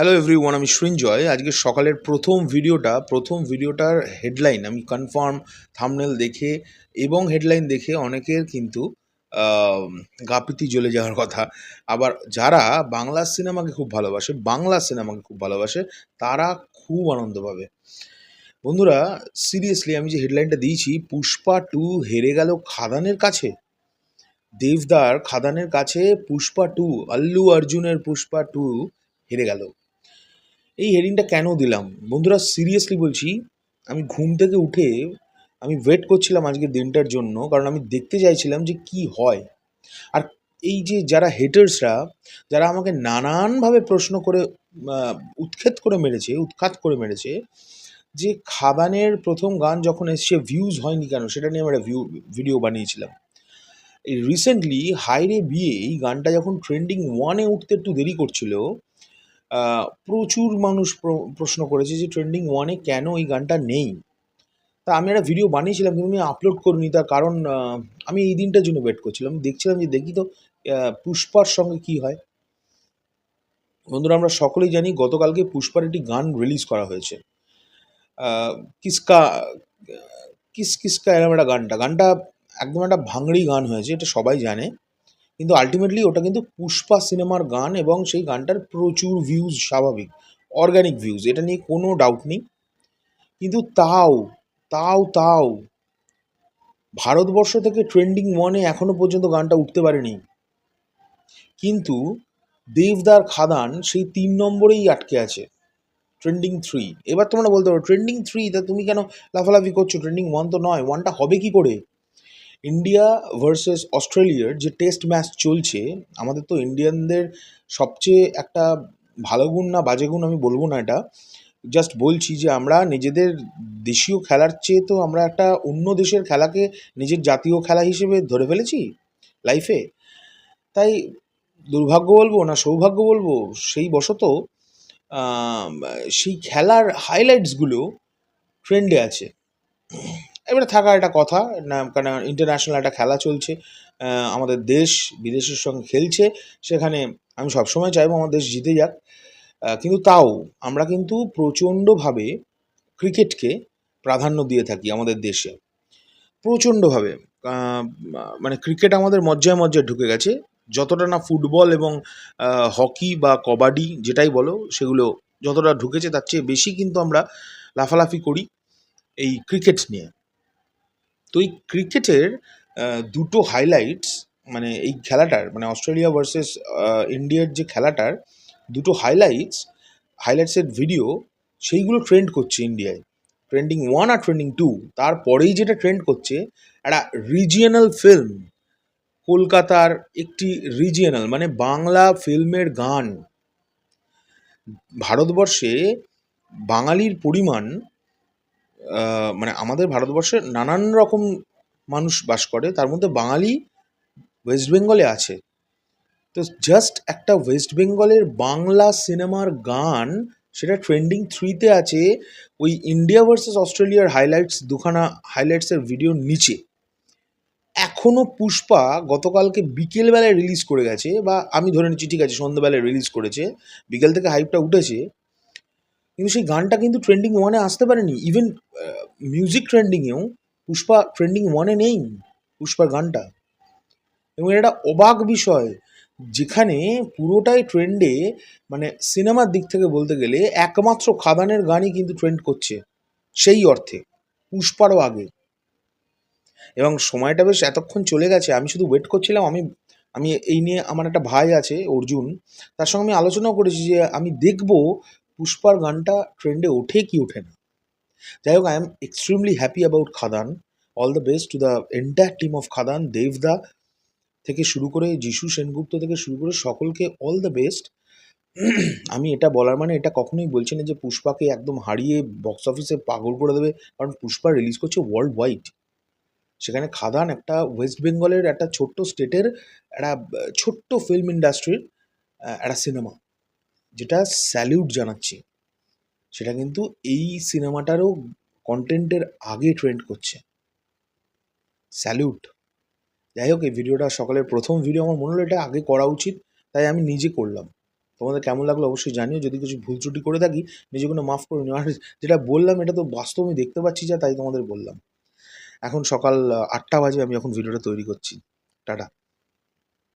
Hello everyone, আমি সৃঞ্জয়। আজকে সকালের প্রথম ভিডিওটার হেডলাইন আমি কনফার্ম থাম্বনেল দেখে এবং হেডলাইন দেখে অনেকের কিন্তু গা পিত্তি জ্বলে যাওয়ার কথা। আবার যারা বাংলা সিনেমাকে খুব ভালোবাসে তারা খুব আনন্দ পাবে। বন্ধুরা, সিরিয়াসলি আমি যে হেডলাইনটা দিয়েছি, পুষ্পা 2 হেরে গেল খাদানের কাছে। দেবদার খাদানের কাছে পুষ্পা 2, আল্লু অর্জুনের পুষ্পা 2 হেরে গেল। এই হেডিংটা কেন দিলাম বন্ধুরা, সিরিয়াসলি বলছি। আমি ঘুম থেকে উঠে আমি ওয়েট করছিলাম আজকের দিনটার জন্য, কারণ আমি দেখতে চাইছিলাম যে কি হয়। আর এই যে যারা হেটার্সরা, যারা আমাকে নানানভাবে প্রশ্ন করে আহ, উৎখাত করে মেরেছে যে খাদানের প্রথম গান যখন এসছে ভিউজ হয়নি কেন, সেটা নিয়ে আমি একটা ভিডিও বানিয়েছিলাম। এই রিসেন্টলি হায়রে বিয়ে এই গানটা যখন ট্রেন্ডিং 1-এ উঠতে একটু দেরি করছিল, প্রচুর মানুষ প্রশ্ন করেছে যে ট্রেন্ডিং 1-এ কেন এই গানটা নেই। তা আমি একটা ভিডিও বানিয়েছিলাম, কিন্তু আমি আপলোড করিনি। তার কারণ আমি এই দিনটার জন্য ওয়েট করছিলাম, দেখছিলাম যে দেখি তো পুষ্পার সঙ্গে কি হয়। বন্ধুরা, আমরা সকলেই জানি গতকালকে পুষ্পার একটি গান রিলিজ করা হয়েছে, আহ, কিসকা কিস কিসকা এরকম একটা গানটা একদম একটা ভাঙড়ি গান হয়েছে, এটা সবাই জানে। কিন্তু আলটিমেটলি ওটা কিন্তু পুষ্পা সিনেমার গান, এবং সেই গানটার প্রচুর ভিউজ, স্বাভাবিক অর্গানিক ভিউজ, এটা নিয়ে কোনো ডাউট নেই। কিন্তু তাও ভারতবর্ষ থেকে ট্রেন্ডিং 1-এ এখনো পর্যন্ত গানটা উঠতে পারেনি। কিন্তু দেবদার খাদান সেই 3 নম্বরেই আটকে আছে, ট্রেন্ডিং 3। এবার তোমরা বলতে পারো ট্রেন্ডিং 3, তা তুমি কেন লাফালাফি করছো? ট্রেন্ডিং 1 তো নয়, 1টা হবে কি করে? ইন্ডিয়া ভার্সেস অস্ট্রেলিয়ার যে টেস্ট ম্যাচ চলছে, আমাদের তো ইন্ডিয়ানদের সবচেয়ে একটা ভালো গুণ না বাজে গুণ আমি বলবো না, এটা জাস্ট বলছি যে আমরা নিজেদের দেশীয় খেলার চেয়ে তো আমরা একটা অন্য দেশের খেলাকে নিজের জাতীয় খেলা হিসেবে ধরে ফেলেছি লাইফে। তাই দুর্ভাগ্য বলবো না সৌভাগ্য বলবো, সেই বশত আম, সেই খেলার হাইলাইটসগুলো ট্রেন্ডে আছে। এবারে থাকা একটা কথা না, কারণ ইন্টারন্যাশনাল একটা খেলা চলছে, আমাদের দেশ বিদেশের সঙ্গে খেলছে, সেখানে আমি সবসময় চাইবো আমার দেশ জিতে যাক। কিন্তু তাও আমরা কিন্তু প্রচণ্ডভাবে ক্রিকেটকে প্রাধান্য দিয়ে থাকি আমাদের দেশে, প্রচণ্ডভাবে। আহ, মানে ক্রিকেট আমাদের মজ্জায় মজ্জায় ঢুকে গেছে। যতটা না ফুটবল এবং হকি বা কবাডি যেটাই বলো, সেগুলো যতটা ঢুকেছে তার চেয়ে বেশি কিন্তু আমরা লাফালাফি করি এই ক্রিকেট নিয়ে। তো এই ক্রিকেটের দুটো হাইলাইটস, মানে এই খেলাটার, মানে অস্ট্রেলিয়া ভার্সেস ইন্ডিয়ার যে খেলাটার দুটো হাইলাইটসের ভিডিও, সেইগুলো ট্রেন্ড করছে ইন্ডিয়ায়, ট্রেন্ডিং 1 আর ট্রেন্ডিং 2। তারপরেই যেটা ট্রেন্ড করছে, একটা রিজিয়নাল ফিল্ম, কলকাতার একটি রিজিয়নাল মানে বাংলা ফিল্মের গান। ভারতবর্ষে বাঙালির পরিমাণ, মানে আমাদের ভারতবর্ষে নানান রকম মানুষ বাস করে, তার মধ্যে বাঙালি ওয়েস্ট বেঙ্গলে আছে। তো জাস্ট একটা ওয়েস্ট বেঙ্গলের বাংলা সিনেমার গান, সেটা ট্রেন্ডিং 3-তে আছে ওই ইন্ডিয়া ভার্সেস অস্ট্রেলিয়ার দুখানা হাইলাইটসের ভিডিওর নিচে। এখনও পুষ্পা গতকালকে বিকেলবেলায় রিলিজ করে গেছে, বা আমি ধরে নিচ্ছি ঠিক আছে সন্ধ্যেবেলায় রিলিজ করেছে, বিকেল থেকে হাইপটা উঠেছে, কিন্তু সেই গানটা কিন্তু ট্রেন্ডিং 1-এ আসতে পারেনি। ইভেন মিউজিক ট্রেন্ডিংয়েও পুষ্পা ট্রেন্ডিং 1-এ নেই, পুষ্পার গানটা। এবং এটা অবাক বিষয়, যেখানে পুরোটাই ট্রেন্ডে, মানে সিনেমার দিক থেকে বলতে গেলে একমাত্র খাদানের গানই কিন্তু ট্রেন্ড করছে সেই অর্থে, পুষ্পারও আগে। এবং সময়টা বেশ এতক্ষণ চলে গেছে, আমি শুধু ওয়েট করছিলাম। আমি আমি এই নিয়ে, আমার একটা ভাই আছে অর্জুন, তার সঙ্গে আমি আলোচনাও করেছি যে আমি দেখব পুষ্পার গানটা ট্রেন্ডে ওঠে কি ওঠে না। যাই হোক, I am extremely happy about Khadaan. All the best to the entire team of Khadaan, দেবদা থেকে শুরু করে যিশু সেনগুপ্ত থেকে শুরু করে সকলকে অল দ্য বেস্ট। আমি এটা বলার মানে এটা কখনোই বলছি না যে পুষ্পাকে একদম হারিয়ে বক্স অফিসে পাগল করে দেবে, কারণ পুষ্পা রিলিজ করছে ওয়ার্ল্ড ওয়াইড। সেখানে খাদান একটা ওয়েস্ট বেঙ্গলের একটা ছোট্ট স্টেটের একটা ছোট্ট ফিল্ম ইন্ডাস্ট্রির একটা সিনেমা, যেটা স্যালিউট জানাচ্ছি। সেটা কিন্তু এই সিনেমাটারও কন্টেন্টের আগে ট্রেন্ড করছে, স্যালিউট। যাই হোক, এই ভিডিওটা সকালের প্রথম ভিডিও, আমার মনে হলো এটা আগে করা উচিত, তাই আমি নিজে করলাম। তোমাদের কেমন লাগলো অবশ্যই জানিও। যদি কিছু ভুল ত্রুটি করে থাকি নিজেকে মাফ করে নিও। আর যেটা বললাম এটা তো বাস্তব আমি দেখতে পাচ্ছি যা, তাই তোমাদের বললাম। এখন সকাল ৮টা বাজে, আমি এখন ভিডিওটা তৈরি করছি। টাটা।